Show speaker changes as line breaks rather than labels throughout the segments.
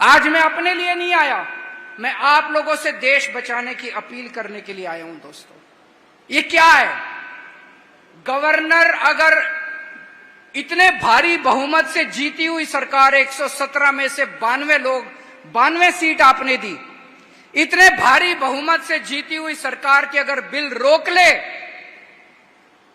आज मैं अपने लिए नहीं आया, मैं आप लोगों से देश बचाने की अपील करने के लिए आया हूं। दोस्तों, ये क्या है? गवर्नर अगर इतने भारी बहुमत से जीती हुई सरकार, 117 में से 92 सीट आपने दी, इतने भारी बहुमत से जीती हुई सरकार की अगर बिल रोक ले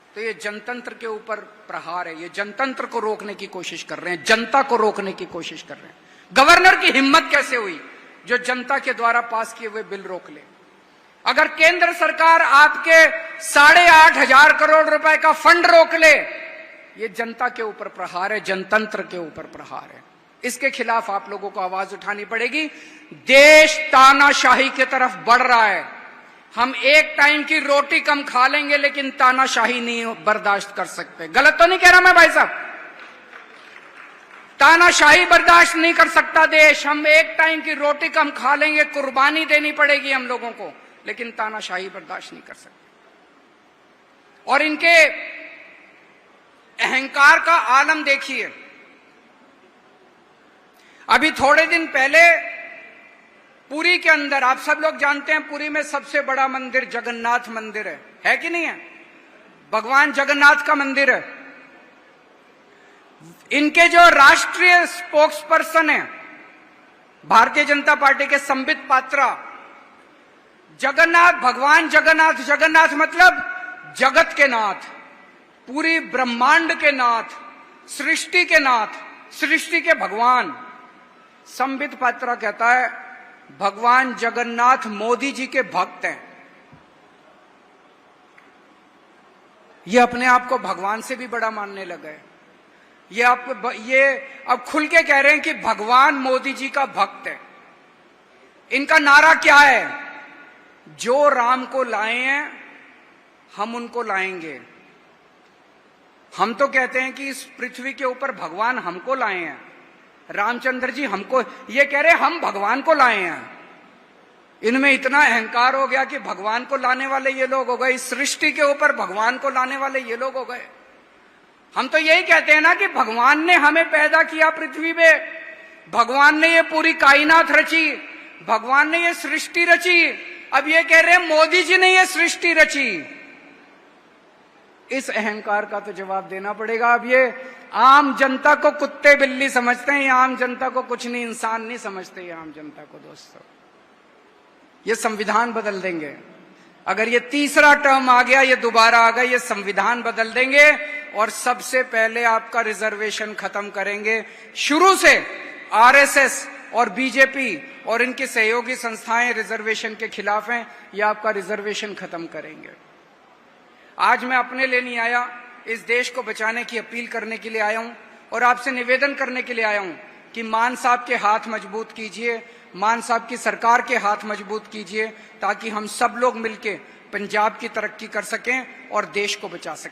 तो ये जनतंत्र के ऊपर प्रहार है। ये जनतंत्र को रोकने की कोशिश कर रहे हैं, जनता को रोकने की कोशिश कर रहे हैं। गवर्नर की हिम्मत कैसे हुई जो जनता के द्वारा पास किए हुए बिल रोक ले? अगर केंद्र सरकार आपके 8,500 करोड़ रुपए का फंड रोक ले, ये जनता के ऊपर प्रहार है, जनतंत्र के ऊपर प्रहार है। इसके खिलाफ आप लोगों को आवाज उठानी पड़ेगी। देश तानाशाही की तरफ बढ़ रहा है। हम एक टाइम की रोटी कम खा लेंगे लेकिन तानाशाही नहीं बर्दाश्त कर सकते। गलत तो नहीं कह रहा मैं भाई साहब? तानाशाही बर्दाश्त नहीं कर सकता देश। हम एक टाइम की रोटी कम खा लेंगे, कुर्बानी देनी पड़ेगी हम लोगों को, लेकिन तानाशाही बर्दाश्त नहीं कर सकते। और इनके अहंकार का आलम देखिए। अभी थोड़े दिन पहले पुरी के अंदर, आप सब लोग जानते हैं, पुरी में सबसे बड़ा मंदिर जगन्नाथ मंदिर है कि नहीं है? भगवान जगन्नाथ का मंदिर है। इनके जो राष्ट्रीय स्पोक्स पर्सन है भारतीय जनता पार्टी के संबित पात्रा, जगन्नाथ, भगवान जगन्नाथ, जगन्नाथ मतलब जगत के नाथ, पूरी ब्रह्मांड के नाथ, सृष्टि के नाथ, सृष्टि के भगवान। संबित पात्रा कहता है भगवान जगन्नाथ मोदी जी के भक्त हैं। ये अपने आप को भगवान से भी बड़ा मानने लगा है। ये अब खुल के कह रहे हैं कि भगवान मोदी जी का भक्त है। इनका नारा क्या है? जो राम को लाए हैं हम उनको लाएंगे। हम तो कहते हैं कि इस पृथ्वी के ऊपर भगवान हमको लाए हैं, रामचंद्र जी हमको, ये कह रहे हैं हम भगवान को लाए हैं। इनमें इतना अहंकार हो गया कि भगवान को लाने वाले ये लोग हो गए, इस सृष्टि के ऊपर भगवान को लाने वाले ये लोग हो गए। हम तो यही कहते हैं ना कि भगवान ने हमें पैदा किया पृथ्वी पे, भगवान ने ये पूरी कायनात रची, भगवान ने ये सृष्टि रची। अब ये कह रहे हैं मोदी जी ने ये सृष्टि रची। इस अहंकार का तो जवाब देना पड़ेगा। अब ये आम जनता को कुत्ते बिल्ली समझते हैं, ये आम जनता को कुछ नहीं, इंसान नहीं समझते ये आम जनता को। दोस्तों, ये संविधान बदल देंगे। अगर ये तीसरा टर्म आ गया, ये दोबारा आ गया, ये संविधान बदल देंगे और सबसे पहले आपका रिजर्वेशन खत्म करेंगे। शुरू से आरएसएस और बीजेपी और इनकी सहयोगी संस्थाएं रिजर्वेशन के खिलाफ हैं। ये आपका रिजर्वेशन खत्म करेंगे। आज मैं अपने लिए नहीं आया, इस देश को बचाने की अपील करने के लिए आया हूं और आपसे निवेदन करने के लिए आया हूं कि मान साहब के हाथ मजबूत कीजिए, मान साहब की सरकार के हाथ मजबूत कीजिए, ताकि हम सब लोग मिलके पंजाब की तरक्की कर सकें और देश को बचा सकें।